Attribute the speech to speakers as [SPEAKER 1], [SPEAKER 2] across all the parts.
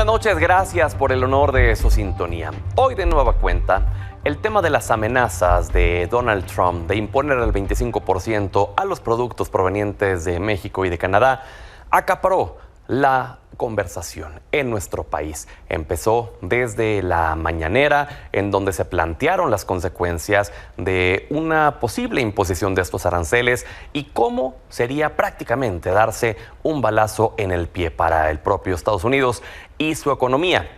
[SPEAKER 1] noches, gracias por el honor de su sintonía. Hoy de nueva cuenta, el tema de las amenazas de Donald Trump de imponer el 25% a los productos provenientes de México y de Canadá acaparó la conversación en nuestro país. Empezó desde la mañanera, en donde se plantearon las consecuencias de una posible imposición de estos aranceles y cómo sería prácticamente darse un balazo en el pie para el propio Estados Unidos y su economía.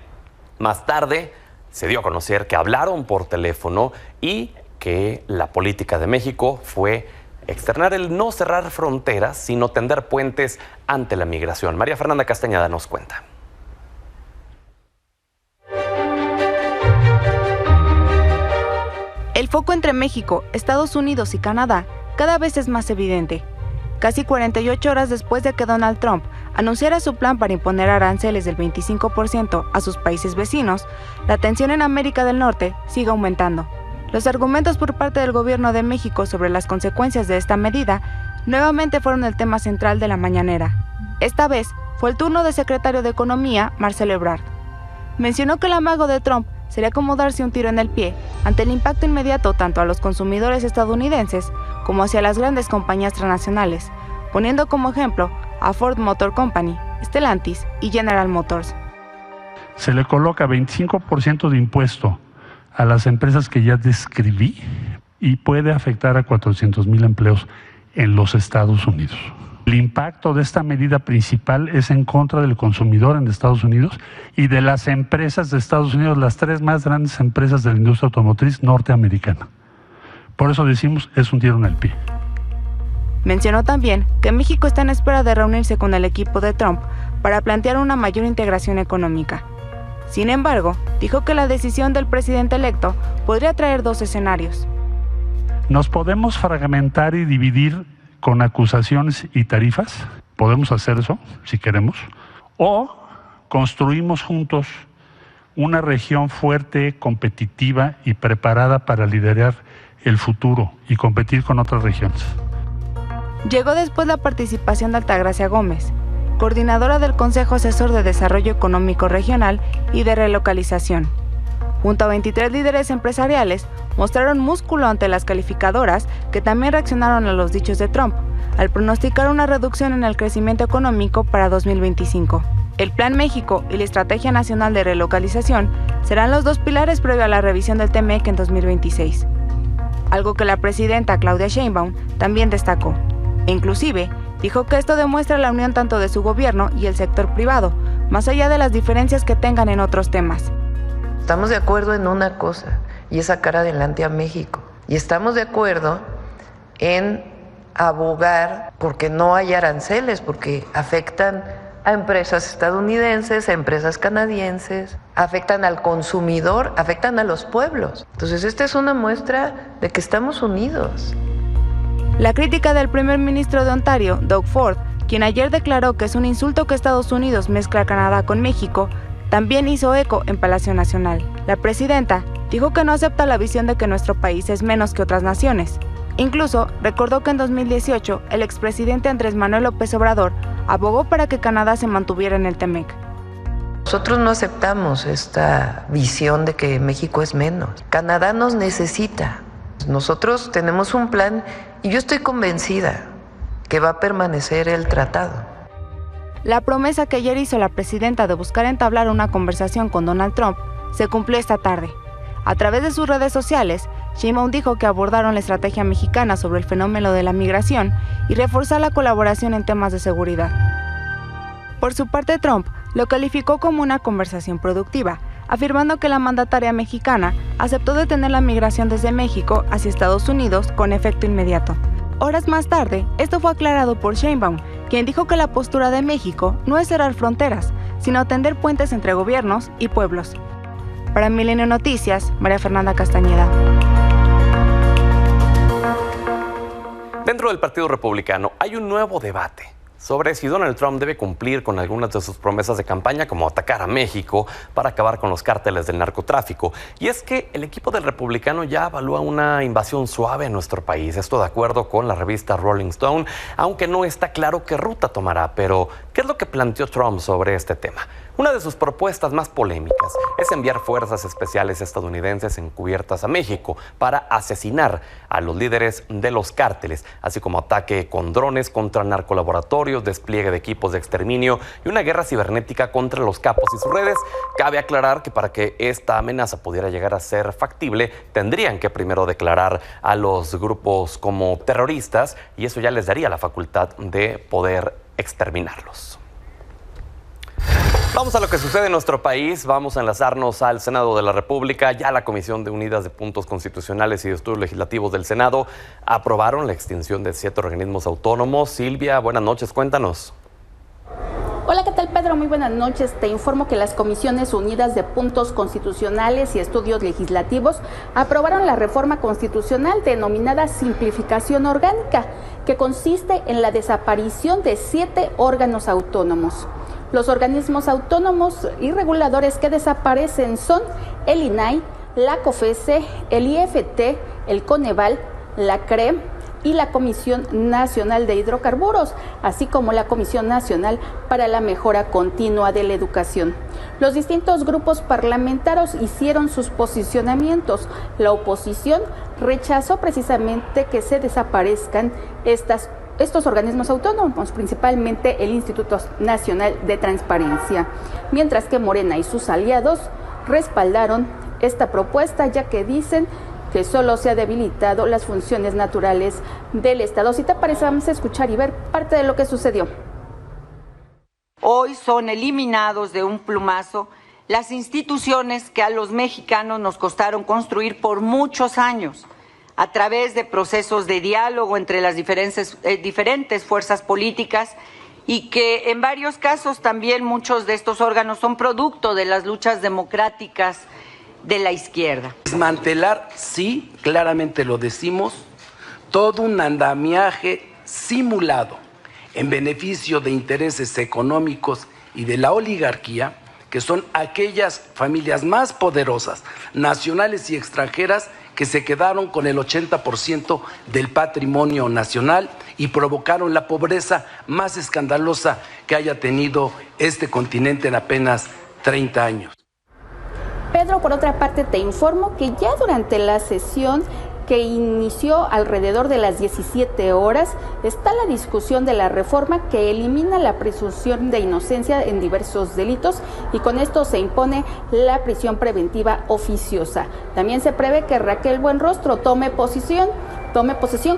[SPEAKER 1] Más tarde se dio a conocer que hablaron por teléfono y que la política de México fue externar el no cerrar fronteras, sino tender puentes ante la migración. María Fernanda Castañeda nos cuenta.
[SPEAKER 2] El foco entre México, Estados Unidos y Canadá cada vez es más evidente. Casi 48 horas después de que Donald Trump anunciara su plan para imponer aranceles del 25% a sus países vecinos, la tensión en América del Norte sigue aumentando. Los argumentos por parte del gobierno de México sobre las consecuencias de esta medida nuevamente fueron el tema central de la mañanera. Esta vez fue el turno del secretario de Economía, Marcelo Ebrard. Mencionó que el amago de Trump sería como darse un tiro en el pie ante el impacto inmediato tanto a los consumidores estadounidenses como hacia las grandes compañías transnacionales, poniendo como ejemplo a Ford Motor Company, Stellantis y General Motors.
[SPEAKER 3] Se le coloca 25% de impuesto a las empresas que ya describí y puede afectar a 400,000 empleos en los Estados Unidos. El impacto de esta medida principal es en contra del consumidor en Estados Unidos y de las empresas de Estados Unidos, las tres más grandes empresas de la industria automotriz norteamericana. Por eso decimos, es un tiro en el pie.
[SPEAKER 2] Mencionó también que México está en espera de reunirse con el equipo de Trump para plantear una mayor integración económica. Sin embargo, dijo que la decisión del presidente electo podría traer dos escenarios.
[SPEAKER 3] Nos podemos fragmentar y dividir con acusaciones y tarifas, podemos hacer eso si queremos, o construimos juntos una región fuerte, competitiva y preparada para liderar el futuro y competir con otras regiones.
[SPEAKER 2] Llegó después la participación de Altagracia Gómez, coordinadora del Consejo Asesor de Desarrollo Económico Regional y de Relocalización. Junto a 23 líderes empresariales, mostraron músculo ante las calificadoras que también reaccionaron a los dichos de Trump, al pronosticar una reducción en el crecimiento económico para 2025. El Plan México y la Estrategia Nacional de Relocalización serán los dos pilares previo a la revisión del TMEC en 2026. Algo que la presidenta Claudia Sheinbaum también destacó. E inclusive, dijo que esto demuestra la unión tanto de su gobierno y el sector privado, más allá de las diferencias que tengan en otros temas.
[SPEAKER 4] Estamos de acuerdo en una cosa, y es sacar adelante a México. Y estamos de acuerdo en abogar porque no haya aranceles, porque afectan a empresas estadounidenses, a empresas canadienses, afectan al consumidor, afectan a los pueblos. Entonces, esta es una muestra de que estamos unidos.
[SPEAKER 2] La crítica del primer ministro de Ontario, Doug Ford, quien ayer declaró que es un insulto que Estados Unidos mezcla a Canadá con México, también hizo eco en Palacio Nacional. La presidenta dijo que no acepta la visión de que nuestro país es menos que otras naciones. Incluso recordó que en 2018 el expresidente Andrés Manuel López Obrador abogó para que Canadá se mantuviera en el TMEC.
[SPEAKER 4] Nosotros no aceptamos esta visión de que México es menos. Canadá nos necesita. Nosotros tenemos un plan y yo estoy convencida que va a permanecer el tratado.
[SPEAKER 2] La promesa que ayer hizo la presidenta de buscar entablar una conversación con Donald Trump se cumplió esta tarde. A través de sus redes sociales, Sheinbaum dijo que abordaron la estrategia mexicana sobre el fenómeno de la migración y reforzar la colaboración en temas de seguridad. Por su parte, Trump lo calificó como una conversación productiva, afirmando que la mandataria mexicana aceptó detener la migración desde México hacia Estados Unidos con efecto inmediato. Horas más tarde, esto fue aclarado por Sheinbaum, quien dijo que la postura de México no es cerrar fronteras, sino tender puentes entre gobiernos y pueblos. Para Milenio Noticias, María Fernanda Castañeda.
[SPEAKER 1] Dentro del Partido Republicano hay un nuevo debate sobre si Donald Trump debe cumplir con algunas de sus promesas de campaña, como atacar a México para acabar con los cárteles del narcotráfico. Y es que el equipo del republicano ya evalúa una invasión suave en nuestro país. Esto de acuerdo con la revista Rolling Stone, aunque no está claro qué ruta tomará. Pero, ¿qué es lo que planteó Trump sobre este tema? Una de sus propuestas más polémicas es enviar fuerzas especiales estadounidenses encubiertas a México para asesinar a los líderes de los cárteles, así como ataque con drones contra narcolaboratorios, despliegue de equipos de exterminio y una guerra cibernética contra los capos y sus redes. Cabe aclarar que para que esta amenaza pudiera llegar a ser factible, tendrían que primero declarar a los grupos como terroristas y eso ya les daría la facultad de poder exterminarlos. Vamos a lo que sucede en nuestro país. Vamos a enlazarnos al Senado de la República. Ya la Comisión de Unidas de Puntos Constitucionales y de Estudios Legislativos del Senado aprobaron la extinción de 7 organismos autónomos. Silvia, buenas noches, cuéntanos.
[SPEAKER 5] Hola, ¿qué tal, Pedro? Muy buenas noches. Te informo que las Comisiones Unidas de Puntos Constitucionales y Estudios Legislativos aprobaron la reforma constitucional denominada Simplificación Orgánica, que consiste en la desaparición de 7 órganos autónomos. Los organismos autónomos y reguladores que desaparecen son el INAI, la COFESE, el IFT, el Coneval, la CRE y la Comisión Nacional de Hidrocarburos, así como la Comisión Nacional para la Mejora Continua de la Educación. Los distintos grupos parlamentarios hicieron sus posicionamientos. La oposición rechazó precisamente que se desaparezcan estos organismos autónomos, principalmente el Instituto Nacional de Transparencia, mientras que Morena y sus aliados respaldaron esta propuesta, ya que dicen que solo se ha debilitado las funciones naturales del Estado. Si te parece, vamos a escuchar y ver parte de lo que sucedió.
[SPEAKER 6] Hoy son eliminados de un plumazo las instituciones que a los mexicanos nos costaron construir por muchos años, a través de procesos de diálogo entre las diferentes fuerzas políticas, y que en varios casos también muchos de estos órganos son producto de las luchas democráticas de la izquierda.
[SPEAKER 7] Desmantelar, sí, claramente lo decimos, todo un andamiaje simulado en beneficio de intereses económicos y de la oligarquía, que son aquellas familias más poderosas, nacionales y extranjeras, que se quedaron con el 80% del patrimonio nacional y provocaron la pobreza más escandalosa que haya tenido este continente en apenas 30 años.
[SPEAKER 5] Pedro, por otra parte, te informo que ya durante la sesión que inició alrededor de las 17 horas, está la discusión de la reforma que elimina la presunción de inocencia en diversos delitos y con esto se impone la prisión preventiva oficiosa. También se prevé que Raquel Buenrostro tome posesión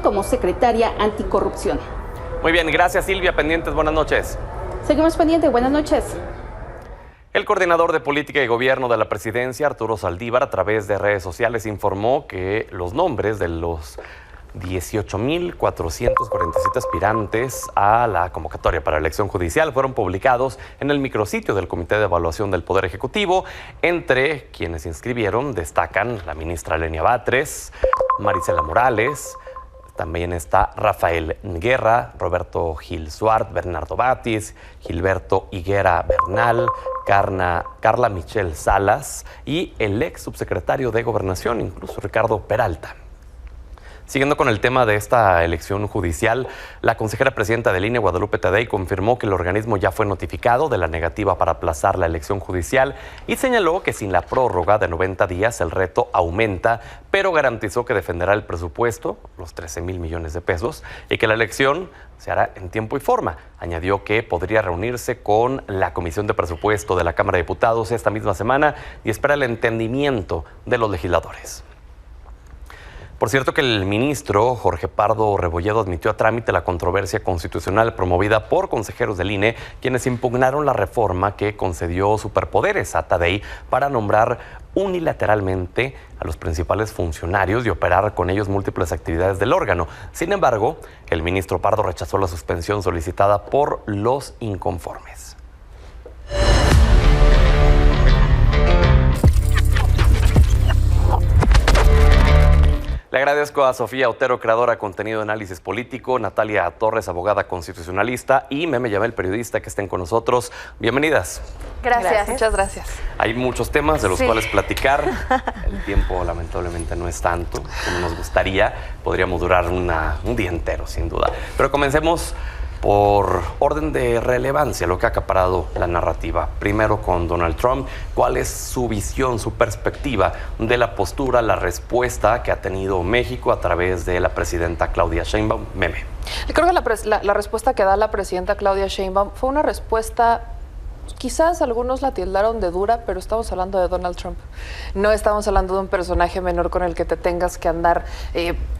[SPEAKER 5] como secretaria anticorrupción.
[SPEAKER 1] Muy bien, gracias Silvia, pendientes, buenas noches.
[SPEAKER 5] Seguimos pendientes, buenas noches.
[SPEAKER 1] El coordinador de política y gobierno de la presidencia, Arturo Saldívar, a través de redes sociales informó que los nombres de los 18.447 aspirantes a la convocatoria para la elección judicial fueron publicados en el micrositio del Comité de Evaluación del Poder Ejecutivo. Entre quienes se inscribieron destacan la ministra Lenia Batres, Marisela Morales, también está Rafael Guerra, Roberto Gil Suart, Bernardo Batis, Gilberto Higuera Bernal, Carla Michelle Salas y el ex subsecretario de Gobernación, incluso Ricardo Peralta. Siguiendo con el tema de esta elección judicial, la consejera presidenta del INE, Guadalupe Tadei, confirmó que el organismo ya fue notificado de la negativa para aplazar la elección judicial y señaló que sin la prórroga de 90 días el reto aumenta, pero garantizó que defenderá el presupuesto, los 13,000 millones de pesos, y que la elección se hará en tiempo y forma. Añadió que podría reunirse con la Comisión de Presupuesto de la Cámara de Diputados esta misma semana y espera el entendimiento de los legisladores. Por cierto que el ministro Jorge Pardo Rebolledo admitió a trámite la controversia constitucional promovida por consejeros del INE, quienes impugnaron la reforma que concedió superpoderes a Tadei para nombrar unilateralmente a los principales funcionarios y operar con ellos múltiples actividades del órgano. Sin embargo, el ministro Pardo rechazó la suspensión solicitada por los inconformes. Le agradezco a Sofía Otero, creadora de contenido de análisis político, Natalia Torres, abogada constitucionalista, y Meme Yamel, periodista, que estén con nosotros. Bienvenidas.
[SPEAKER 8] Gracias, muchas gracias.
[SPEAKER 1] Hay muchos temas de los cuales platicar. El tiempo lamentablemente no es tanto como nos gustaría. Podríamos durar un día entero, sin duda. Pero comencemos Por orden de relevancia, lo que ha acaparado la narrativa. Primero con Donald Trump, ¿cuál es su visión, su perspectiva de la postura, la respuesta que ha tenido México a través de la presidenta Claudia Sheinbaum? Meme.
[SPEAKER 8] Creo que la respuesta que da la presidenta Claudia Sheinbaum fue una respuesta. Quizás algunos la tildaron de dura, pero estamos hablando de Donald Trump. No estamos hablando de un personaje menor con el que te tengas que andar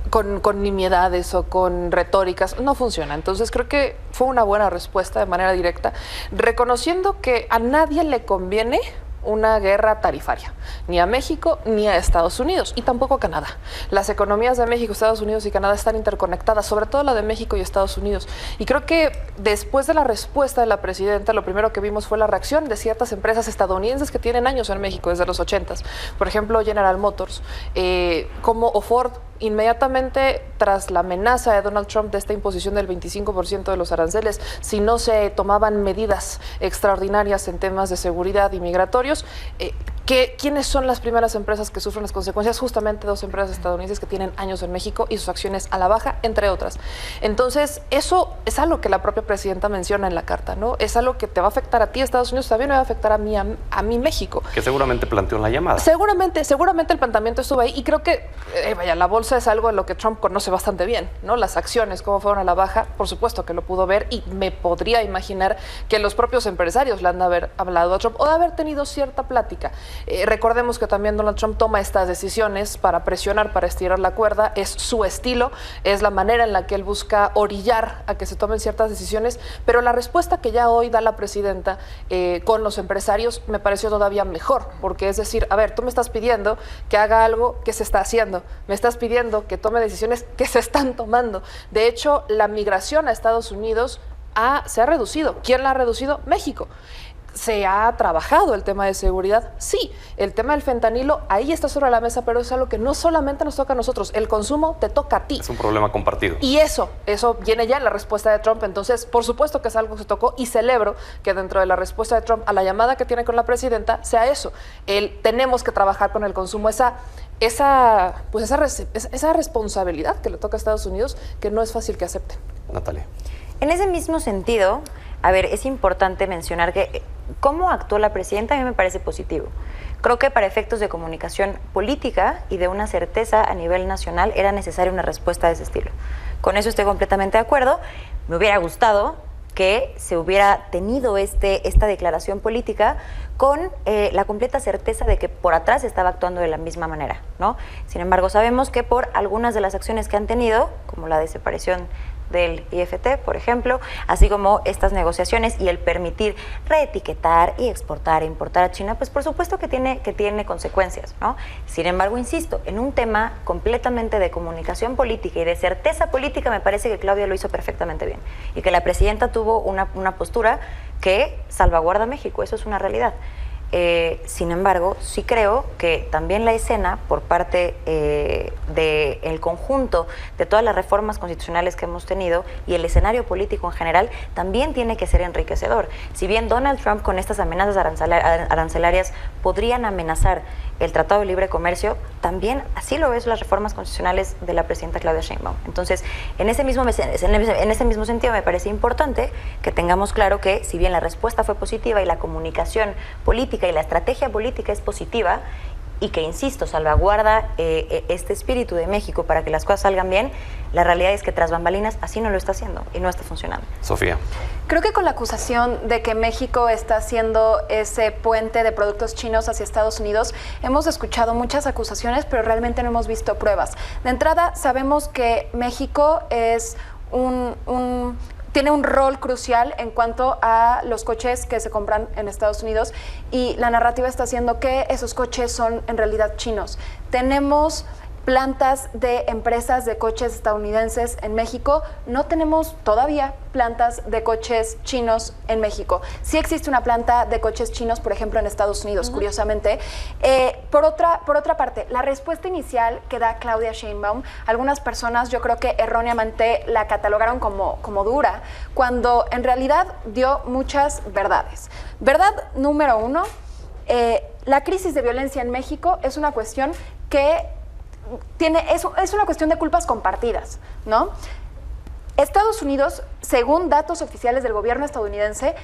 [SPEAKER 8] con nimiedades o con retóricas. No funciona. Entonces creo que fue una buena respuesta de manera directa, reconociendo que a nadie le conviene una guerra tarifaria, ni a México ni a Estados Unidos, y tampoco a Canadá. Las economías de México, Estados Unidos y Canadá están interconectadas, sobre todo la de México y Estados Unidos. Y creo que después de la respuesta de la presidenta, lo primero que vimos fue la reacción de ciertas empresas estadounidenses que tienen años en México, desde los 80s. Por ejemplo, General Motors, o Ford. Inmediatamente tras la amenaza de Donald Trump de esta imposición del 25% de los aranceles, si no se tomaban medidas extraordinarias en temas de seguridad y migratorios, ¿quiénes son las primeras empresas que sufren las consecuencias? Justamente dos empresas estadounidenses que tienen años en México y sus acciones a la baja, entre otras. Entonces, eso es algo que la propia presidenta menciona en la carta, ¿no? Es algo que te va a afectar a ti, Estados Unidos, también me va a afectar a mí, México.
[SPEAKER 1] Que seguramente planteó en la llamada.
[SPEAKER 8] Seguramente el planteamiento estuvo ahí, y creo que, la bolsa es algo en lo que Trump conoce bastante bien, ¿no? Las acciones, cómo fueron a la baja, por supuesto que lo pudo ver, y me podría imaginar que los propios empresarios le han de haber hablado a Trump o de haber tenido cierta plática. Recordemos que también Donald Trump toma estas decisiones para presionar, para estirar la cuerda, es su estilo, es la manera en la que él busca orillar a que se tomen ciertas decisiones, pero la respuesta que ya hoy da la presidenta con los empresarios me pareció todavía mejor, porque es decir, a ver, tú me estás pidiendo que haga algo que se está haciendo, me estás pidiendo que tome decisiones que se están tomando. De hecho, la migración a Estados Unidos se ha reducido. ¿Quién la ha reducido? México. ¿Se ha trabajado el tema de seguridad? Sí. El tema del fentanilo, ahí está sobre la mesa, pero es algo que no solamente nos toca a nosotros. El consumo te toca a ti.
[SPEAKER 1] Es un problema compartido.
[SPEAKER 8] Y eso viene ya en la respuesta de Trump. Entonces, por supuesto que es algo que se tocó, y celebro que dentro de la respuesta de Trump a la llamada que tiene con la presidenta sea eso. Tenemos que trabajar con el consumo, esa responsabilidad que le toca a Estados Unidos, que no es fácil que acepten.
[SPEAKER 1] Natalia.
[SPEAKER 9] En ese mismo sentido, es importante mencionar que cómo actuó la presidenta a mí me parece positivo. Creo que para efectos de comunicación política y de una certeza a nivel nacional era necesaria una respuesta de ese estilo. Con eso estoy completamente de acuerdo. Me hubiera gustado que se hubiera tenido esta declaración política con la completa certeza de que por atrás estaba actuando de la misma manera, ¿no? Sin embargo, sabemos que por algunas de las acciones que han tenido, como la desaparición del IFT, por ejemplo, así como estas negociaciones y el permitir reetiquetar y exportar e importar a China, pues por supuesto que tiene consecuencias, ¿no? Sin embargo, insisto, en un tema completamente de comunicación política y de certeza política, me parece que Claudia lo hizo perfectamente bien y que la presidenta tuvo una postura que salvaguarda a México, eso es una realidad. Sin embargo, sí creo que también la escena por parte del conjunto de todas las reformas constitucionales que hemos tenido y el escenario político en general también tiene que ser enriquecedor. Si bien Donald Trump con estas amenazas arancelarias podrían amenazar el Tratado de Libre Comercio, también así lo ves las reformas constitucionales de la presidenta Claudia Sheinbaum. Entonces, en ese mismo sentido me parece importante que tengamos claro que si bien la respuesta fue positiva y la comunicación política y la estrategia política es positiva y que, insisto, salvaguarda este espíritu de México para que las cosas salgan bien, la realidad es que tras bambalinas así no lo está haciendo y no está funcionando.
[SPEAKER 1] Sofía.
[SPEAKER 10] Creo que con la acusación de que México está haciendo ese puente de productos chinos hacia Estados Unidos, hemos escuchado muchas acusaciones, pero realmente no hemos visto pruebas. De entrada, sabemos que México es tiene un rol crucial en cuanto a los coches que se compran en Estados Unidos, y la narrativa está haciendo que esos coches son en realidad chinos. Tenemos plantas de empresas de coches estadounidenses en México, no tenemos todavía plantas de coches chinos en México. Sí existe una planta de coches chinos, por ejemplo, en Estados Unidos, curiosamente. Por otra parte, la respuesta inicial que da Claudia Sheinbaum, algunas personas yo creo que erróneamente la catalogaron como dura, cuando en realidad dio muchas verdades. Verdad número uno, la crisis de violencia en México es una cuestión que es una cuestión de culpas compartidas, ¿no? Estados Unidos, según datos oficiales del gobierno estadounidense,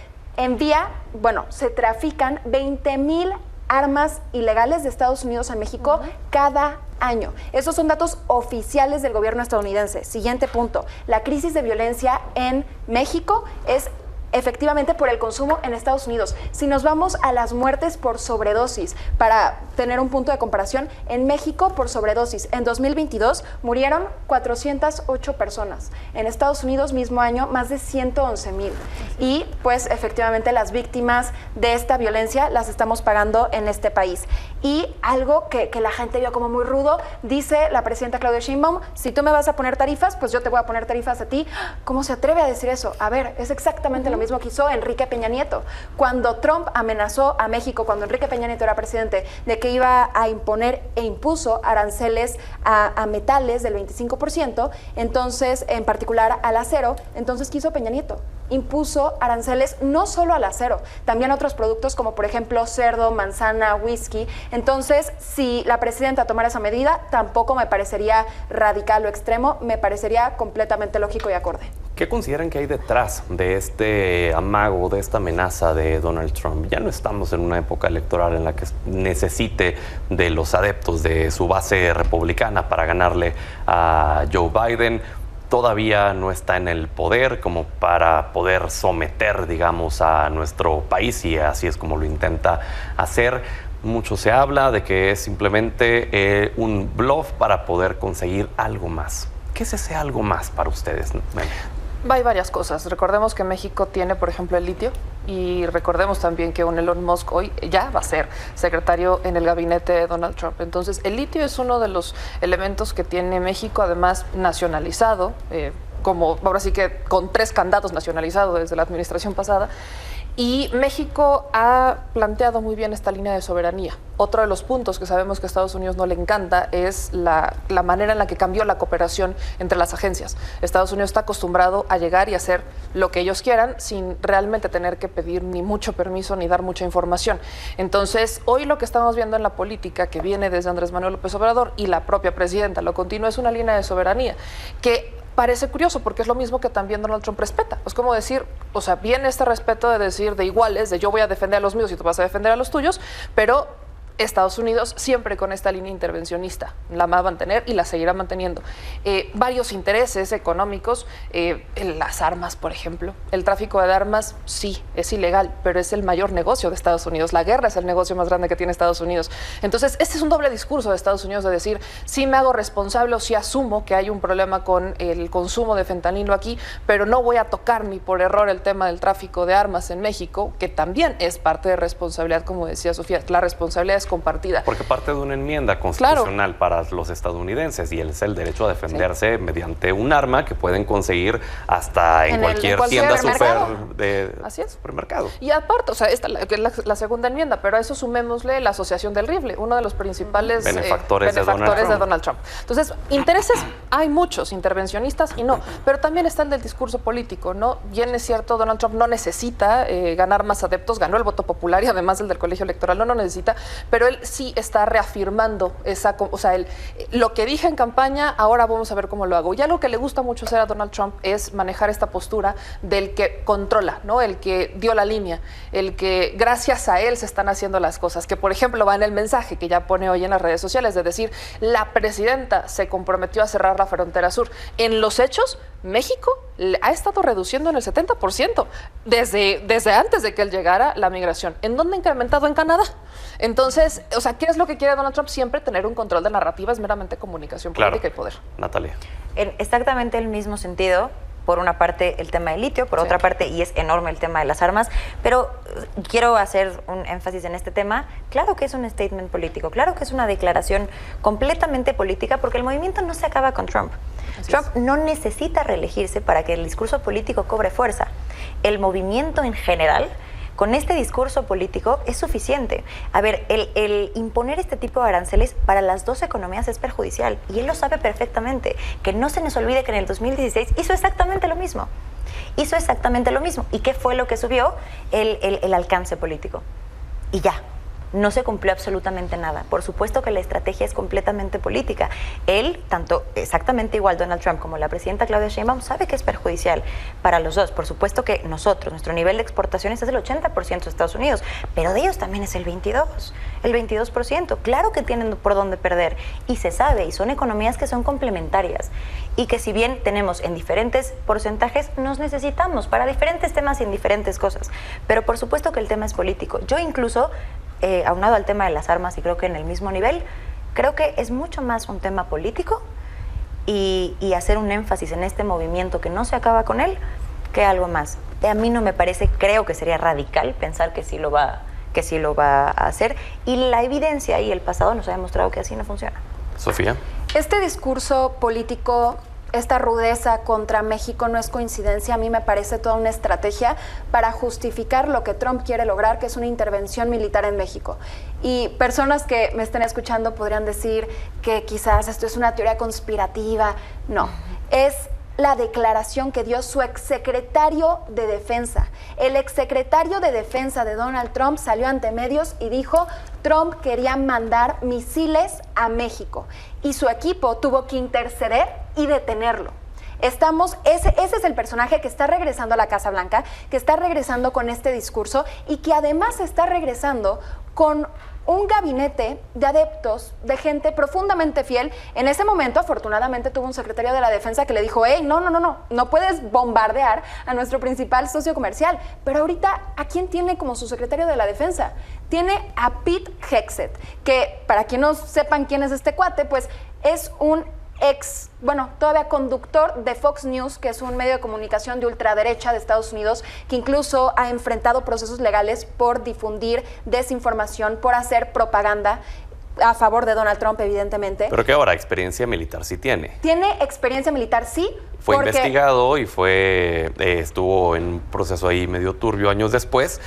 [SPEAKER 10] se trafican 20,000 armas ilegales de Estados Unidos a México cada año. Esos son datos oficiales del gobierno estadounidense. Siguiente punto. La crisis de violencia en México es efectivamente por el consumo en Estados Unidos. Si nos vamos a las muertes por sobredosis, para tener un punto de comparación, en México por sobredosis, en 2022 murieron 408 personas. En Estados Unidos, mismo año, más de 111,000. Y pues efectivamente las víctimas de esta violencia las estamos pagando en este país. Y algo que la gente vio como muy rudo, dice la presidenta Claudia Sheinbaum, si tú me vas a poner tarifas, pues yo te voy a poner tarifas a ti. ¿Cómo se atreve a decir eso? A ver, es exactamente lo mismo que hizo Enrique Peña Nieto. Cuando Trump amenazó a México, cuando Enrique Peña Nieto era presidente, de que iba a imponer e impuso aranceles a metales del 25%, entonces, en particular al acero, entonces, ¿qué hizo Peña Nieto? Impuso aranceles no solo al acero, también a otros productos como por ejemplo cerdo, manzana, whisky. Entonces, si la presidenta tomara esa medida, tampoco me parecería radical o extremo, me parecería completamente lógico y acorde.
[SPEAKER 1] ¿Qué consideran que hay detrás de este amago, de esta amenaza de Donald Trump? Ya no estamos en una época electoral en la que necesite de los adeptos de su base republicana para ganarle a Joe Biden. Todavía no está en el poder como para poder someter, digamos, a nuestro país, y así es como lo intenta hacer. Mucho se habla de que es simplemente un bluff para poder conseguir algo más. ¿Qué es ese algo más para ustedes?
[SPEAKER 8] Hay varias cosas. Recordemos que México tiene, por ejemplo, el litio, y recordemos también que un Elon Musk hoy ya va a ser secretario en el gabinete de Donald Trump. Entonces, el litio es uno de los elementos que tiene México, además nacionalizado, como ahora sí que con 3 candados nacionalizados desde la administración pasada. Y México ha planteado muy bien esta línea de soberanía. Otro de los puntos que sabemos que a Estados Unidos no le encanta es la manera en la que cambió la cooperación entre las agencias. Estados Unidos está acostumbrado a llegar y hacer lo que ellos quieran sin realmente tener que pedir ni mucho permiso ni dar mucha información. Entonces, hoy lo que estamos viendo en la política que viene desde Andrés Manuel López Obrador y la propia presidenta lo continúa, es una línea de soberanía que parece curioso porque es lo mismo que también Donald Trump respeta. Es como decir, o sea, viene este respeto de decir de iguales, de yo voy a defender a los míos y tú vas a defender a los tuyos, pero Estados Unidos siempre con esta línea intervencionista la va a mantener y la seguirá manteniendo. Varios intereses económicos, las armas, por ejemplo. El tráfico de armas, sí, es ilegal, pero es el mayor negocio de Estados Unidos. La guerra es el negocio más grande que tiene Estados Unidos. Entonces, este es un doble discurso de Estados Unidos de decir, sí me hago responsable o sí asumo que hay un problema con el consumo de fentanilo aquí, pero no voy a tocar ni por error el tema del tráfico de armas en México, que también es parte de responsabilidad, como decía Sofía. La responsabilidad es compartida.
[SPEAKER 1] Porque parte de una enmienda constitucional para los estadounidenses, y es el derecho a defenderse mediante un arma que pueden conseguir hasta en cualquier tienda supermercado.
[SPEAKER 8] Y aparte, o sea, esta es la segunda enmienda, pero a eso sumémosle la Asociación del Rifle, uno de los principales
[SPEAKER 1] benefactores de
[SPEAKER 8] Donald Trump. Entonces, intereses hay muchos, intervencionistas y no, pero también está el del discurso político, ¿no? Bien es cierto, Donald Trump no necesita ganar más adeptos, ganó el voto popular y además el del colegio electoral no necesita, pero él sí está reafirmando lo que dije en campaña, ahora vamos a ver cómo lo hago. Y algo que le gusta mucho hacer a Donald Trump es manejar esta postura del que controla, ¿no? El que dio la línea, el que gracias a él se están haciendo las cosas, que por ejemplo va en el mensaje que ya pone hoy en las redes sociales, de decir, la presidenta se comprometió a cerrar la frontera sur. En los hechos, México ha estado reduciendo en el 70% desde antes de que él llegara la migración. ¿En dónde ha incrementado? En Canadá. Entonces, o sea, ¿qué es lo que quiere Donald Trump? Siempre tener un control de narrativa, es meramente comunicación política y poder.
[SPEAKER 1] Natalia.
[SPEAKER 9] En exactamente el mismo sentido, por una parte el tema del litio, por otra parte, y es enorme el tema de las armas, pero quiero hacer un énfasis en este tema. Claro que es un statement político, claro que es una declaración completamente política, porque el movimiento no se acaba con Trump. Trump no necesita reelegirse para que el discurso político cobre fuerza. El movimiento en general, con este discurso político, es suficiente. A ver, el imponer este tipo de aranceles para las dos economías es perjudicial, y él lo sabe perfectamente. Que no se nos olvide que en el 2016 hizo exactamente lo mismo. ¿Y qué fue lo que subió? El alcance político. Y ya. no se cumplió absolutamente nada. Por supuesto que la estrategia es completamente política. Él, tanto exactamente igual Donald Trump como la presidenta Claudia Sheinbaum, sabe que es perjudicial para los dos. Por supuesto que nosotros, nuestro nivel de exportaciones es el 80% de Estados Unidos, pero de ellos también es el 22%. Claro que tienen por dónde perder y se sabe, y son economías que son complementarias y que si bien tenemos en diferentes porcentajes, nos necesitamos para diferentes temas y en diferentes cosas. Pero por supuesto que el tema es político. Yo incluso, aunado al tema de las armas y creo que en el mismo nivel, creo que es mucho más un tema político y hacer un énfasis en este movimiento que no se acaba con él que algo más. A mí no me parece, creo que sería radical pensar que sí lo va a hacer, y la evidencia y el pasado nos ha demostrado que así no funciona.
[SPEAKER 1] Sofía.
[SPEAKER 10] Este discurso político, esta rudeza contra México no es coincidencia. A mí me parece toda una estrategia para justificar lo que Trump quiere lograr, que es una intervención militar en México. Y personas que me estén escuchando podrían decir que quizás esto es una teoría conspirativa. No, es la declaración que dio su exsecretario de Defensa. El exsecretario de Defensa de Donald Trump salió ante medios y dijo: Trump quería mandar misiles a México y su equipo tuvo que interceder y detenerlo. Ese es el personaje que está regresando a la Casa Blanca, que está regresando con este discurso y que además está regresando con un gabinete de adeptos, de gente profundamente fiel. En ese momento, afortunadamente, tuvo un secretario de la Defensa que le dijo: hey, no puedes bombardear a nuestro principal socio comercial. Pero ahorita, ¿a quién tiene como su secretario de la Defensa? Tiene a Pete Hegseth, que para quien no sepan quién es este cuate, pues es un todavía conductor de Fox News, que es un medio de comunicación de ultraderecha de Estados Unidos, que incluso ha enfrentado procesos legales por difundir desinformación, por hacer propaganda a favor de Donald Trump, evidentemente.
[SPEAKER 1] Pero que ahora experiencia militar sí tiene.
[SPEAKER 10] Tiene experiencia militar, sí.
[SPEAKER 1] Fue investigado y estuvo en un proceso ahí medio turbio años después,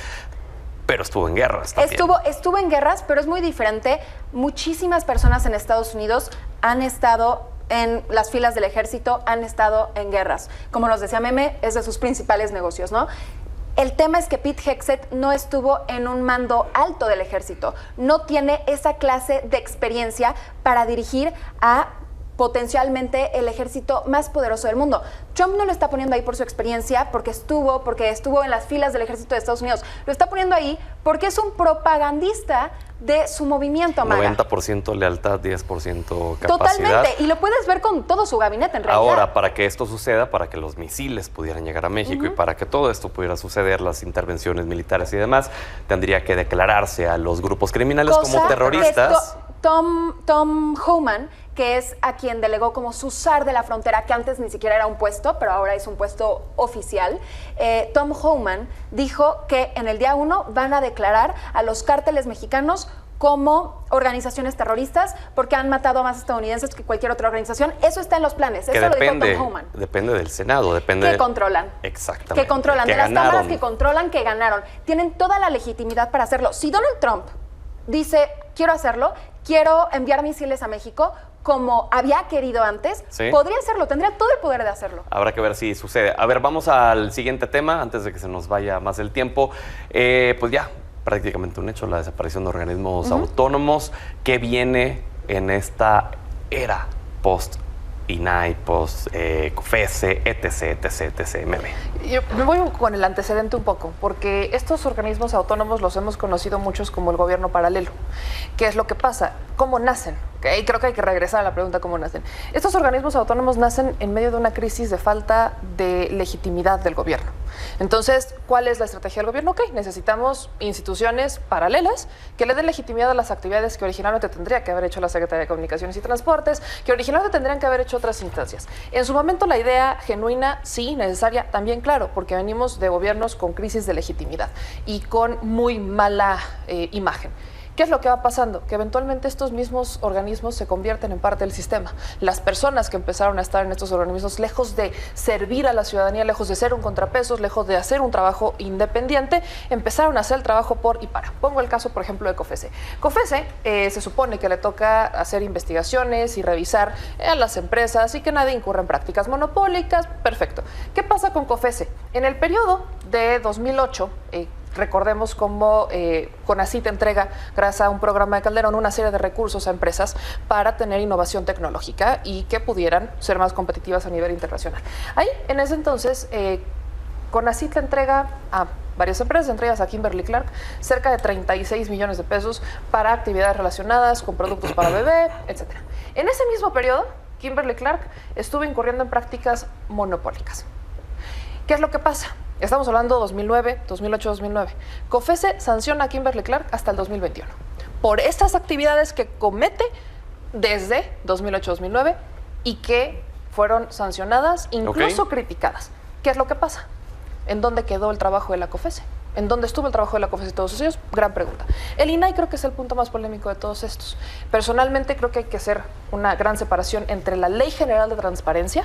[SPEAKER 1] pero estuvo en guerras también.
[SPEAKER 10] Estuvo en guerras, pero es muy diferente. Muchísimas personas en Estados Unidos han estado en las filas del ejército, han estado en guerras. Como nos decía Meme, es de sus principales negocios, ¿no? El tema es que Pete Hegseth no estuvo en un mando alto del ejército, no tiene esa clase de experiencia para dirigir a potencialmente el ejército más poderoso del mundo. Trump no lo está poniendo ahí por su experiencia, porque estuvo en las filas del ejército de Estados Unidos. Lo está poniendo ahí porque es un propagandista de su movimiento, MAGA.
[SPEAKER 1] 90% lealtad, 10% capacidad.
[SPEAKER 10] Totalmente, y lo puedes ver con todo su gabinete en realidad.
[SPEAKER 1] Ahora, para que esto suceda, para que los misiles pudieran llegar a México y para que todo esto pudiera suceder, las intervenciones militares y demás, tendría que declararse a los grupos criminales como terroristas.
[SPEAKER 10] Tom Homan, que es a quien delegó como su zar de la frontera, que antes ni siquiera era un puesto, pero ahora es un puesto oficial. Tom Homan dijo que en el día 1 van a declarar a los cárteles mexicanos como organizaciones terroristas porque han matado a más estadounidenses que cualquier otra organización. Eso está en los planes. Eso lo dijo Tom Homan.
[SPEAKER 1] Depende del Senado, depende...
[SPEAKER 10] Que controlan.
[SPEAKER 1] Exactamente.
[SPEAKER 10] Que controlan.
[SPEAKER 1] Que
[SPEAKER 10] de las
[SPEAKER 1] ganaron.
[SPEAKER 10] cámaras que controlan, que ganaron. Tienen toda la legitimidad para hacerlo. Si Donald Trump dice: quiero hacerlo, quiero enviar misiles a México, como había querido antes,
[SPEAKER 1] ¿sí?
[SPEAKER 10] Podría hacerlo, tendría todo el poder de hacerlo.
[SPEAKER 1] Habrá que ver si sucede. A ver, vamos al siguiente tema, antes de que se nos vaya más el tiempo. Pues ya, prácticamente un hecho, la desaparición de organismos autónomos. ¿Qué viene en esta era post-INAI, post-COFECE, etc. Meme?
[SPEAKER 8] Yo me voy con el antecedente un poco, porque estos organismos autónomos los hemos conocido muchos como el gobierno paralelo. ¿Qué es lo que pasa? ¿Cómo nacen? Y creo que hay que regresar a la pregunta: ¿cómo nacen? Estos organismos autónomos nacen en medio de una crisis de falta de legitimidad del gobierno. Entonces, ¿cuál es la estrategia del gobierno? Necesitamos instituciones paralelas que le den legitimidad a las actividades que originalmente tendría que haber hecho la Secretaría de Comunicaciones y Transportes, que originalmente tendrían que haber hecho otras instancias. En su momento, la idea genuina, sí, necesaria, también claro, porque venimos de gobiernos con crisis de legitimidad y con muy mala imagen. ¿Qué es lo que va pasando? Que eventualmente estos mismos organismos se convierten en parte del sistema. Las personas que empezaron a estar en estos organismos, lejos de servir a la ciudadanía, lejos de ser un contrapeso, lejos de hacer un trabajo independiente, empezaron a hacer el trabajo por y para. Pongo el caso, por ejemplo, de COFECE. COFECE se supone que le toca hacer investigaciones y revisar a las empresas y que nadie incurra en prácticas monopólicas. Perfecto. ¿Qué pasa con COFECE? En el periodo de 2008, recordemos cómo CONACYT entrega, gracias a un programa de Calderón, una serie de recursos a empresas para tener innovación tecnológica y que pudieran ser más competitivas a nivel internacional. Ahí, en ese entonces, CONACYT le entrega a varias empresas, entre ellas a Kimberly-Clark, cerca de 36 millones de pesos para actividades relacionadas con productos para bebé, etc. En ese mismo periodo, Kimberly-Clark estuvo incurriendo en prácticas monopólicas. ¿Qué es lo que pasa? Estamos hablando de 2009, 2008, 2009. COFECE sanciona a Kimberly-Clark hasta el 2021 por estas actividades que comete desde 2008-2009 y que fueron sancionadas, incluso criticadas. ¿Qué es lo que pasa? ¿En dónde quedó el trabajo de la COFECE? ¿En dónde estuvo el trabajo de la COFECE todos esos años? Gran pregunta. El INAI creo que es el punto más polémico de todos estos. Personalmente creo que hay que hacer una gran separación entre la Ley General de Transparencia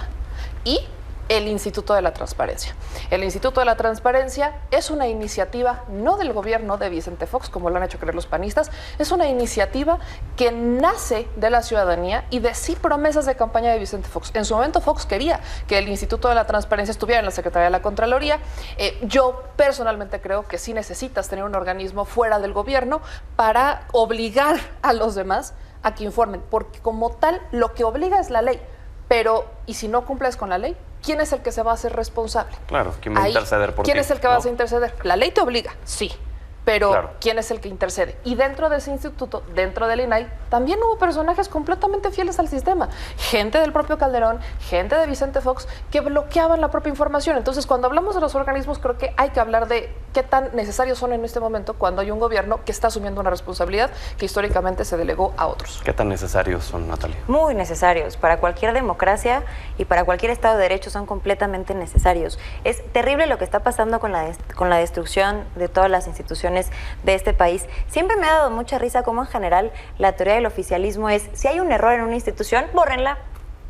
[SPEAKER 8] y el Instituto de la Transparencia. El Instituto de la Transparencia es una iniciativa no del gobierno de Vicente Fox, como lo han hecho creer los panistas, es una iniciativa que nace de la ciudadanía y de sí promesas de campaña de Vicente Fox. En su momento Fox quería que el Instituto de la Transparencia estuviera en la Secretaría de la Contraloría. Yo personalmente creo que sí necesitas tener un organismo fuera del gobierno para obligar a los demás a que informen, porque como tal lo que obliga es la ley, pero ¿y si no cumples con la ley? ¿Quién es el que se va a hacer responsable?
[SPEAKER 1] Claro, ¿quién va a interceder por ti?
[SPEAKER 8] ¿Quién es el que va a interceder? La ley te obliga, sí, pero ¿quién es el que intercede? Y dentro de ese instituto, dentro del INAI, también hubo personajes completamente fieles al sistema. Gente del propio Calderón, gente de Vicente Fox, que bloqueaban la propia información. Entonces, cuando hablamos de los organismos, creo que hay que hablar de qué tan necesarios son en este momento cuando hay un gobierno que está asumiendo una responsabilidad que históricamente se delegó a otros.
[SPEAKER 1] ¿Qué tan necesarios son, Natalia?
[SPEAKER 9] Muy necesarios. Para cualquier democracia y para cualquier Estado de Derecho son completamente necesarios. Es terrible lo que está pasando con la destrucción de todas las instituciones de este país. Siempre me ha dado mucha risa cómo en general la teoría del oficialismo es: si hay un error en una institución, bórrenla,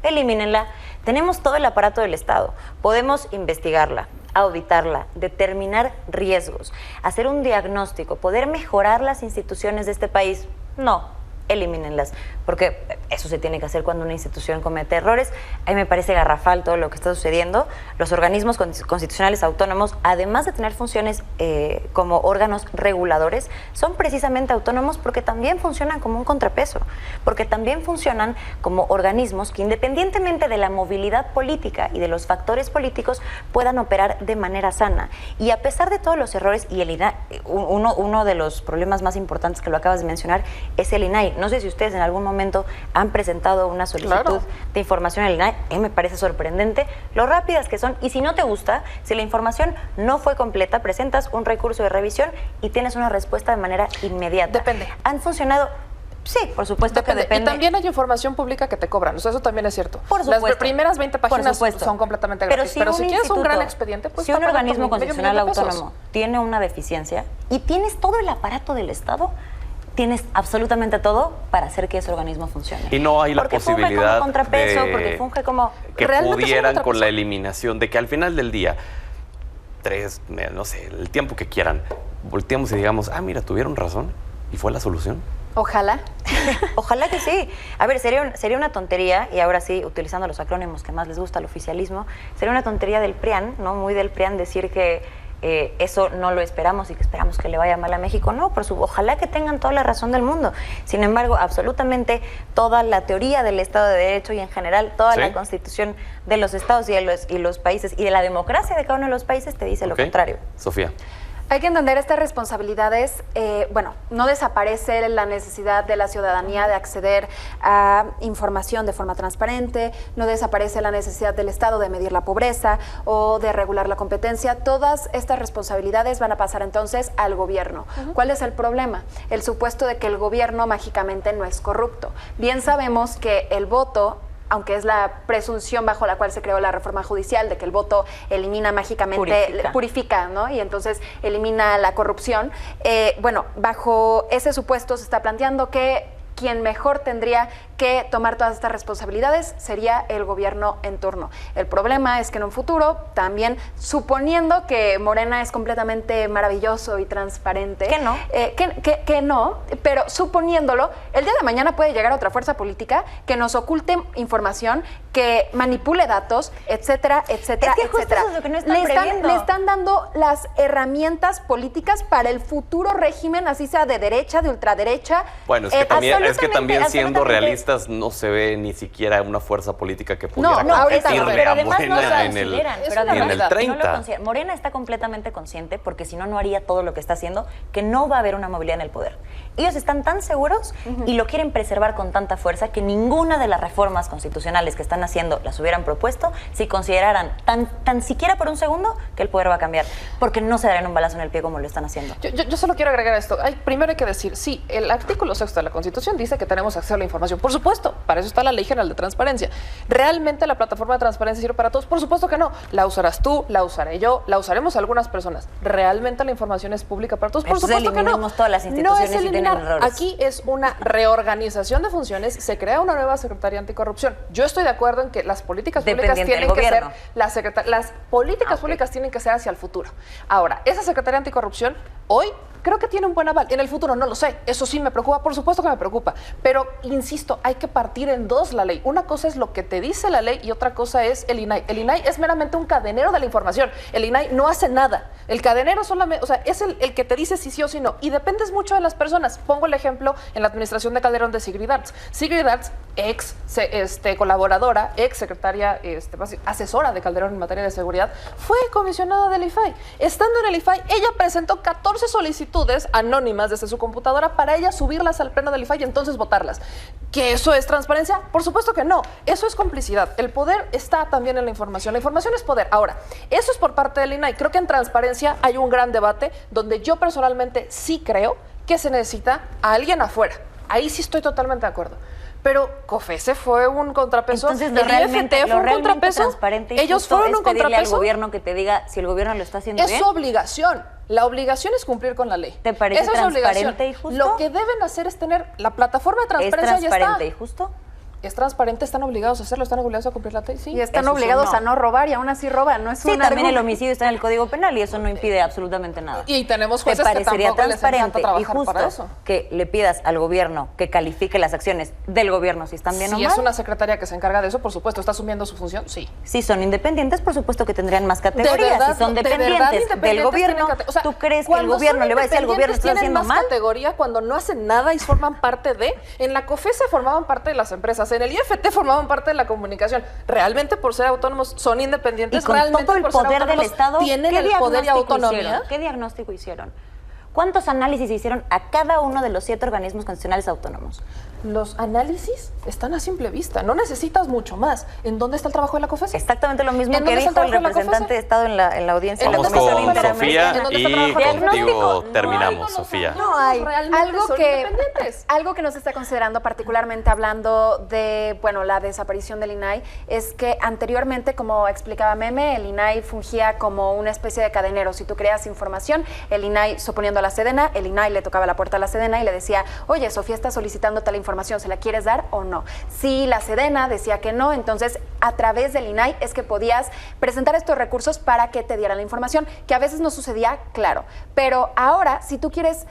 [SPEAKER 9] elimínenla. Tenemos todo el aparato del Estado, podemos investigarla, auditarla, determinar riesgos, hacer un diagnóstico, poder mejorar las instituciones de este país. No, elimínenlas, porque eso se tiene que hacer cuando una institución comete errores. A mí me parece garrafal todo lo que está sucediendo. Los organismos constitucionales autónomos, además de tener funciones como órganos reguladores, son precisamente autónomos porque también funcionan como un contrapeso, porque también funcionan como organismos que, independientemente de la movilidad política y de los factores políticos, puedan operar de manera sana. Y a pesar de todos los errores, y el INAI, uno de los problemas más importantes que lo acabas de mencionar es el INAI. No sé si ustedes en algún momento han presentado una solicitud de información al INAI. Me parece sorprendente lo rápidas que son. Y si no te gusta, si la información no fue completa, presentas un recurso de revisión y tienes una respuesta de manera inmediata.
[SPEAKER 8] Depende.
[SPEAKER 9] ¿Han funcionado? Sí, por supuesto que depende.
[SPEAKER 8] Y también hay información pública que te cobran. O sea, eso también es cierto.
[SPEAKER 9] Por supuesto.
[SPEAKER 8] Las primeras 20 páginas son completamente gratis.
[SPEAKER 9] Pero si
[SPEAKER 8] quieres un gran expediente, pues
[SPEAKER 9] si un organismo constitucional autónomo tiene una deficiencia y tienes todo el aparato del Estado, tienes absolutamente todo para hacer que ese organismo funcione.
[SPEAKER 1] Y no hay la posibilidad
[SPEAKER 9] funge como contrapeso, porque funge como
[SPEAKER 1] que pudieran con la eliminación, de que al final del día, no sé, el tiempo que quieran, volteamos y digamos, mira, tuvieron razón y fue la solución.
[SPEAKER 10] Ojalá.
[SPEAKER 9] Ojalá que sí. A ver, sería una tontería, y ahora sí, utilizando los acrónimos que más les gusta al oficialismo, sería una tontería del PRIAN, ¿no? Muy del PRIAN decir que eso no lo esperamos y que esperamos que le vaya mal a México. No, ojalá que tengan toda la razón del mundo. Sin embargo, absolutamente toda la teoría del Estado de Derecho y en general toda la constitución de los estados y los países y de la democracia de cada uno de los países te dice lo contrario.
[SPEAKER 1] Sofía.
[SPEAKER 10] Hay que entender estas responsabilidades. No desaparece la necesidad de la ciudadanía de acceder a información de forma transparente, no desaparece la necesidad del Estado de medir la pobreza o de regular la competencia. Todas estas responsabilidades van a pasar entonces al gobierno. ¿Cuál es el problema? El supuesto de que el gobierno mágicamente no es corrupto. Bien sabemos que el voto, aunque es la presunción bajo la cual se creó la reforma judicial, de que el voto elimina mágicamente, purifica, ¿no? Y entonces elimina la corrupción. Bajo ese supuesto se está planteando que quien mejor tendría que tomar todas estas responsabilidades sería el gobierno en turno. El problema es que en un futuro, también suponiendo que Morena es completamente maravilloso y transparente,
[SPEAKER 9] que no,
[SPEAKER 10] que no, pero suponiéndolo, el día de mañana puede llegar otra fuerza política que nos oculte información, que manipule datos, etcétera, etcétera,
[SPEAKER 9] es que justo
[SPEAKER 10] etcétera.
[SPEAKER 9] eso es lo que no están previendo.
[SPEAKER 10] Le están dando las herramientas políticas para el futuro régimen, así sea de derecha, de ultraderecha.
[SPEAKER 1] Bueno, es que también siendo realistas no se ve ni siquiera una fuerza política que pudiera competirle a Morena en el 30.
[SPEAKER 9] Morena está completamente consciente, porque si no, no haría todo lo que está haciendo, que no va a haber una movilidad en el poder. Ellos están tan seguros y lo quieren preservar con tanta fuerza que ninguna de las reformas constitucionales que están haciendo las hubieran propuesto si consideraran tan siquiera por un segundo que el poder va a cambiar, porque no se darían un balazo en el pie como lo están haciendo.
[SPEAKER 8] Yo solo quiero agregar esto. Primero hay que decir, sí, el artículo 6 de la Constitución dice que tenemos acceso a la información. Por supuesto, para eso está la Ley General de Transparencia. ¿Realmente la plataforma de transparencia sirve para todos? Por supuesto que no. La usarás tú, la usaré yo, la usaremos algunas personas. ¿Realmente la información es pública para todos? Por supuesto que no.
[SPEAKER 9] Todas las instituciones
[SPEAKER 8] no es eliminar.
[SPEAKER 9] Y tienen errores.
[SPEAKER 8] Aquí es una reorganización de funciones, se crea una nueva Secretaría Anticorrupción. Yo estoy de acuerdo en que las políticas públicas tienen que ser las políticas públicas tienen que ser hacia el futuro. Ahora, esa Secretaría Anticorrupción hoy creo que tiene un buen aval. En el futuro no lo sé. Eso sí me preocupa, por supuesto que me preocupa. Pero, insisto, hay que partir en dos la ley. Una cosa es lo que te dice la ley y otra cosa es el INAI. El INAI es meramente un cadenero de la información. El INAI no hace nada. El cadenero solamente, o sea, es el que te dice si sí o si no. Y dependes mucho de las personas. Pongo el ejemplo en la administración de Calderón de Sigrid Arts. Sigrid Arts, ex colaboradora, ex secretaria, asesora de Calderón en materia de seguridad, fue comisionada del IFAI. Estando en el IFAI, ella presentó 14 solicitudes anónimas desde su computadora para ella subirlas al pleno del IFAI y entonces votarlas. ¿Que eso es transparencia? Por supuesto que no. Eso es complicidad. El poder está también en la información. La información es poder. Ahora, eso es por parte del INAI. Creo que en transparencia hay un gran debate donde yo personalmente sí creo que se necesita a alguien afuera. Ahí sí estoy totalmente de acuerdo. Pero COFESE fue un contrapeso.
[SPEAKER 9] Entonces, lo realmente transparente y
[SPEAKER 8] ellos fueron un
[SPEAKER 9] pedirle
[SPEAKER 8] contrapeso
[SPEAKER 9] al gobierno que te diga si el gobierno lo está haciendo bien.
[SPEAKER 8] Es su obligación. La obligación es cumplir con la ley.
[SPEAKER 9] ¿Te parece
[SPEAKER 8] Esa
[SPEAKER 9] transparente y justo?
[SPEAKER 8] Lo que deben hacer es tener la plataforma de transparencia.
[SPEAKER 9] ¿Es transparente y justo?
[SPEAKER 8] Es transparente, están obligados a hacerlo, están obligados a cumplir la ley, sí.
[SPEAKER 10] Y están obligados a no robar y aún así roban, no es
[SPEAKER 9] sí, también el homicidio está en el Código Penal y eso no impide absolutamente nada.
[SPEAKER 8] Y tenemos jueces que tampoco les encanta trabajar
[SPEAKER 9] y justo
[SPEAKER 8] para eso.
[SPEAKER 9] Que le pidas al gobierno que califique las acciones del gobierno si están bien o mal.
[SPEAKER 8] Si es una secretaria que se encarga de eso, por supuesto, ¿está asumiendo su función? Sí.
[SPEAKER 9] Si son independientes, por supuesto que tendrían más categorías. Si son dependientes del gobierno, o sea, ¿tú crees que el gobierno le va a decir al gobierno está haciendo mal?
[SPEAKER 8] Categoría cuando no hacen nada y forman parte de. En la COFESE formaban parte de las empresas, en el IFT formaban parte de la comunicación. Realmente por ser autónomos son independientes.
[SPEAKER 9] Y con
[SPEAKER 8] realmente
[SPEAKER 9] todo el poder del Estado,
[SPEAKER 8] tienen el poder y autonomía.
[SPEAKER 9] ¿Qué diagnóstico hicieron? ¿Cuántos análisis hicieron a cada uno de los 7 organismos constitucionales autónomos?
[SPEAKER 8] Los análisis están a simple vista, no necesitas mucho más. ¿En dónde está el trabajo de la COFESE?
[SPEAKER 9] Exactamente lo mismo que dijo el representante de Estado en la audiencia.
[SPEAKER 1] Vamos con Sofía y contigo terminamos, Sofía.
[SPEAKER 10] No hay. Algo que no se está considerando, particularmente hablando de, la desaparición del INAI, es que anteriormente, como explicaba Meme, el INAI fungía como una especie de cadenero. Si tú creas información, el INAI, suponiendo a la Sedena, el INAI le tocaba la puerta a la Sedena y le decía, oye, Sofía está solicitando tal información, ¿se la quieres dar o no? Si la Sedena decía que no, entonces a través del INAI es que podías presentar estos recursos para que te dieran la información, que a veces no sucedía, claro. Pero ahora, si tú quieres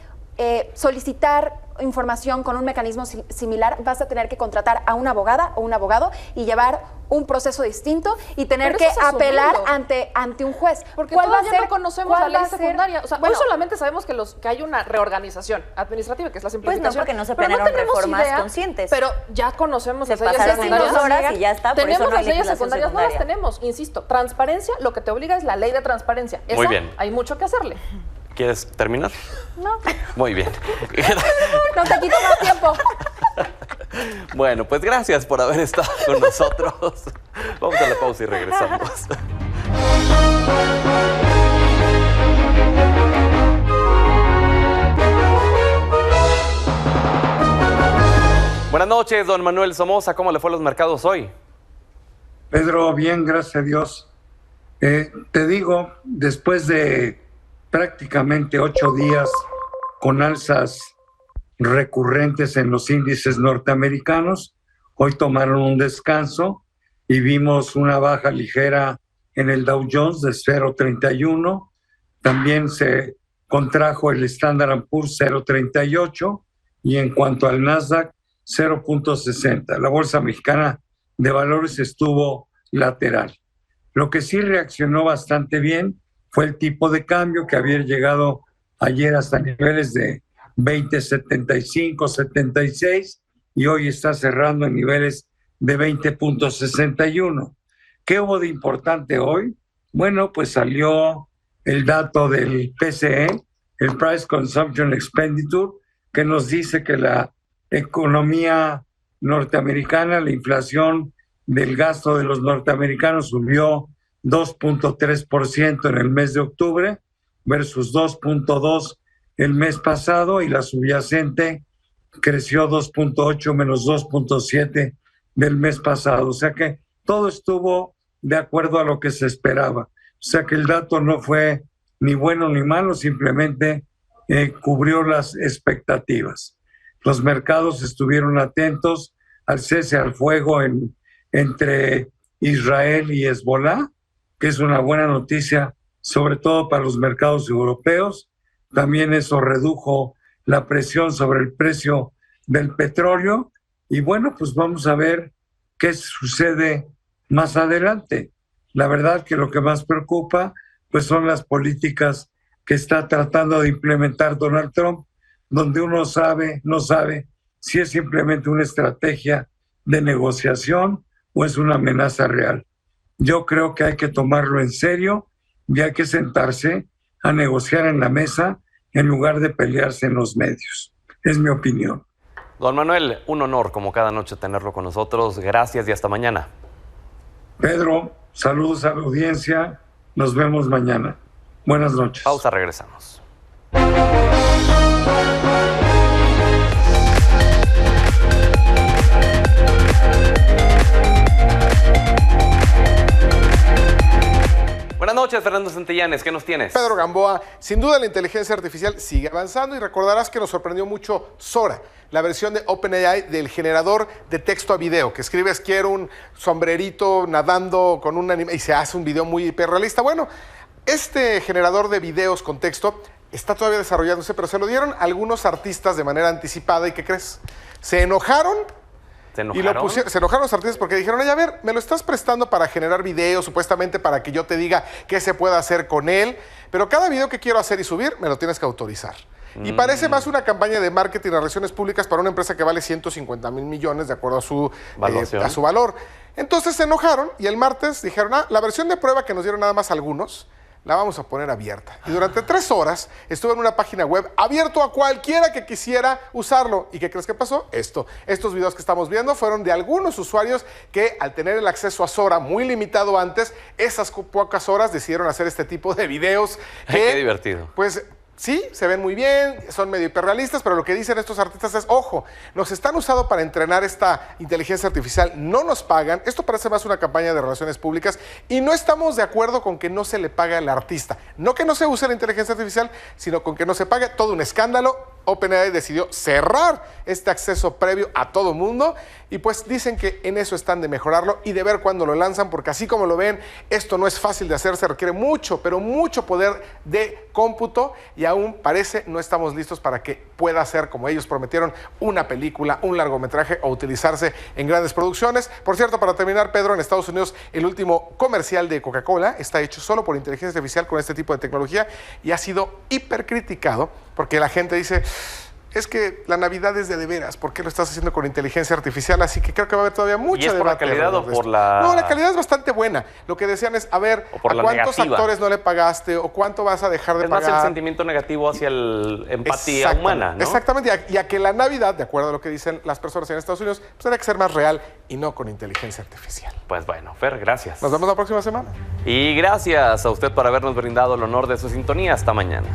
[SPEAKER 10] solicitar información con un mecanismo similar, vas a tener que contratar a una abogada o un abogado y llevar un proceso distinto y tener que apelar ante un juez.
[SPEAKER 8] Porque todavía no conocemos la ley secundaria. O sea, hoy solamente sabemos que hay una reorganización administrativa, que es la simplificación.
[SPEAKER 9] Pues no, porque no se planearon reformas conscientes.
[SPEAKER 8] Pero ya conocemos las leyes
[SPEAKER 9] secundarias. 2 horas y ya está.
[SPEAKER 8] Tenemos las leyes secundarias, no las tenemos. Insisto, transparencia, lo que te obliga es la ley de transparencia.
[SPEAKER 1] Muy bien.
[SPEAKER 8] Hay mucho que hacerle.
[SPEAKER 1] ¿Quieres terminar?
[SPEAKER 10] No.
[SPEAKER 1] Muy bien.
[SPEAKER 10] No te quito más tiempo.
[SPEAKER 1] Bueno, pues gracias por haber estado con nosotros. Vamos a la pausa y regresamos. Buenas noches, don Manuel Somoza. ¿Cómo le fue a los mercados hoy?
[SPEAKER 11] Pedro, bien, gracias a Dios. Te digo, después de prácticamente 8 días con alzas recurrentes en los índices norteamericanos, Hoy tomaron un descanso y vimos una baja ligera en el Dow Jones de 0.31. También se contrajo el Standard & Poor's 0.38 y en cuanto al Nasdaq 0.60. La Bolsa Mexicana de Valores estuvo lateral. Lo que sí reaccionó bastante bien fue el tipo de cambio que había llegado ayer hasta niveles de 20.75, 76 y hoy está cerrando en niveles de 20.61. ¿Qué hubo de importante hoy? Bueno, pues salió el dato del PCE, el Price Consumption Expenditure, que nos dice que la economía norteamericana, la inflación del gasto de los norteamericanos subió 2.3% en el mes de octubre versus 2.2% el mes pasado y la subyacente creció 2.8 menos 2.7 del mes pasado. O sea que todo estuvo de acuerdo a lo que se esperaba. O sea que el dato no fue ni bueno ni malo, simplemente cubrió las expectativas. Los mercados estuvieron atentos al cese al fuego entre Israel y Hezbolá, que es una buena noticia, sobre todo para los mercados europeos. También eso redujo la presión sobre el precio del petróleo. Y bueno, pues vamos a ver qué sucede más adelante. La verdad que lo que más preocupa pues son las políticas que está tratando de implementar Donald Trump, donde uno no sabe si es simplemente una estrategia de negociación o es una amenaza real. Yo creo que hay que tomarlo en serio y hay que sentarse a negociar en la mesa en lugar de pelearse en los medios. Es mi opinión.
[SPEAKER 1] Don Manuel, un honor como cada noche tenerlo con nosotros. Gracias y hasta mañana.
[SPEAKER 11] Pedro, saludos a la audiencia. Nos vemos mañana. Buenas noches.
[SPEAKER 1] Pausa, regresamos. Buenas noches, Fernando Santillanes, ¿qué nos tienes?
[SPEAKER 12] Pedro Gamboa, sin duda la inteligencia artificial sigue avanzando y recordarás que nos sorprendió mucho Sora, la versión de OpenAI del generador de texto a video, que escribes quiero un sombrerito nadando con un anime y se hace un video muy hiperrealista. Bueno, este generador de videos con texto está todavía desarrollándose, pero se lo dieron algunos artistas de manera anticipada y ¿qué crees? Se enojaron.
[SPEAKER 1] ¿Se enojaron?
[SPEAKER 12] Y lo pusieron, se enojaron los artistas porque dijeron, oye, a ver, me lo estás prestando para generar videos, supuestamente para que yo te diga qué se puede hacer con él, pero cada video que quiero hacer y subir, me lo tienes que autorizar. Y parece más una campaña de marketing y relaciones públicas para una empresa que vale 150,000 millones de acuerdo a su valor. Entonces se enojaron y el martes dijeron, la versión de prueba que nos dieron nada más algunos, la vamos a poner abierta. Y durante 3 horas estuve en una página web abierto a cualquiera que quisiera usarlo. ¿Y qué crees que pasó? Estos videos que estamos viendo fueron de algunos usuarios que al tener el acceso a Sora muy limitado antes, esas pocas horas decidieron hacer este tipo de videos.
[SPEAKER 1] Qué divertido.
[SPEAKER 12] Pues sí, se ven muy bien, son medio hiperrealistas, pero lo que dicen estos artistas es, ojo, nos están usando para entrenar esta inteligencia artificial, no nos pagan, esto parece más una campaña de relaciones públicas y no estamos de acuerdo con que no se le pague al artista. No que no se use la inteligencia artificial, sino con que no se pague, todo un escándalo. OpenAI decidió cerrar este acceso previo a todo mundo y pues dicen que en eso están de mejorarlo y de ver cuándo lo lanzan, porque así como lo ven, esto no es fácil de hacer, se requiere mucho, pero mucho poder de cómputo y aún parece no estamos listos para que pueda ser, como ellos prometieron, una película, un largometraje o utilizarse en grandes producciones. Por cierto, para terminar, Pedro, en Estados Unidos el último comercial de Coca-Cola está hecho solo por inteligencia artificial con este tipo de tecnología y ha sido hipercriticado porque la gente dice, es que la Navidad es de veras, ¿por qué lo estás haciendo con inteligencia artificial? Así que creo que va a haber todavía mucho debate.
[SPEAKER 1] ¿Y es por la calidad o por la...?
[SPEAKER 12] No, la calidad es bastante buena. Lo que decían es, a ver, ¿a cuántos actores no le pagaste o cuánto vas a dejar de pagar?
[SPEAKER 1] Es más el sentimiento negativo hacia la empatía humana, ¿no?
[SPEAKER 12] Exactamente, y a que la Navidad, de acuerdo a lo que dicen las personas en Estados Unidos, pues tiene que ser más real y no con inteligencia artificial.
[SPEAKER 1] Pues bueno, Fer, gracias.
[SPEAKER 12] Nos vemos la próxima semana.
[SPEAKER 1] Y gracias a usted por habernos brindado el honor de su sintonía. Hasta mañana.